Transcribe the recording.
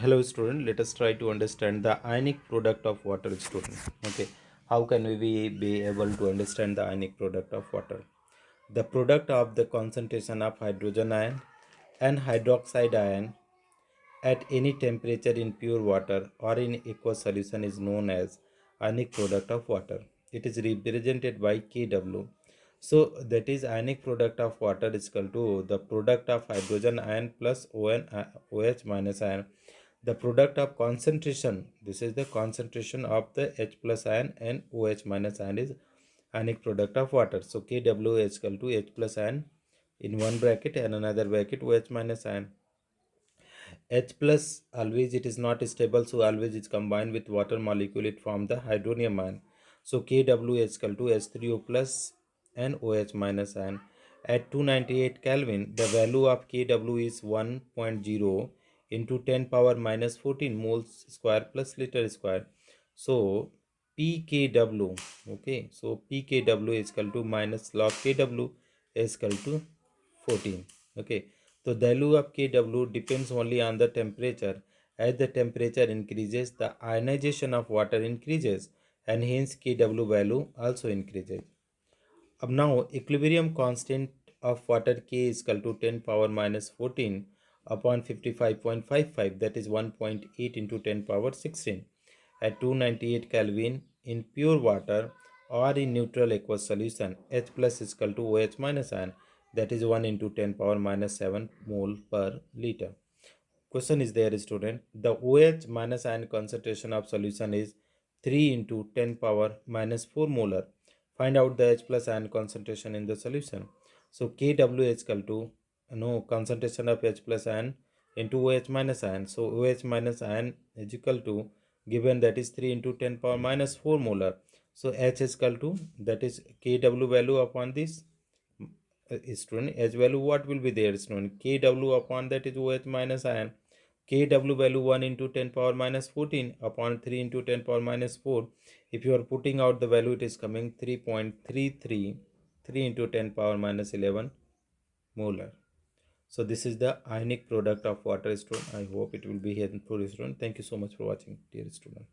Hello student, let us try to understand the ionic product of water student. Okay, how can we be able to understand the ionic product of water? The product of the concentration of hydrogen ion and hydroxide ion at any temperature in pure water or in aqueous solution is known as ionic product of water. It is represented by Kw. So that is ionic product of water is equal to the product of hydrogen ion plus OH minus ion. The product of concentration, this is the concentration of the H plus ion and OH minus ion is ionic product of water. So Kw is equal to H plus ion in one bracket and another bracket OH minus ion. H plus always it is not stable, so always it's combined with water molecule it form the hydronium ion. So Kw is equal to H3O plus and OH minus ion. At 298 Kelvin, the value of Kw is 1.0 into 10 power minus 14 moles square plus liter square. So pKw, okay, so pKw is equal to minus log Kw is equal to 14. Okay, so the value of Kw depends only on the temperature. As the temperature increases, the ionization of water increases and hence Kw value also increases. Now equilibrium constant of water K is equal to 10 power minus 14 upon 55.55, that is 1.8 into 10 power 16 at 298 Kelvin in pure water or in neutral aqueous solution. H plus is equal to OH minus ion, that is 1 into 10 power minus 7 mole per liter. Question is there, student. The OH minus ion concentration of solution is 3 into 10 power minus 4 molar. Find out the H plus ion concentration in the solution. So Kw is equal to concentration of H plus ion into OH minus ion. So OH minus ion is equal to, given that is 3 into 10 power minus 4 molar. So H is equal to, that is Kw value upon this student. H value what will be there, student? Kw upon that is OH minus ion. Kw value 1 into 10 power minus 14 upon 3 into 10 power minus 4. If you are putting out the value, it is coming 3.33, 3 into 10 power minus 11 molar. So this is the ionic product of water, student. I hope it will be helpful, student. Thank you so much for watching, dear student.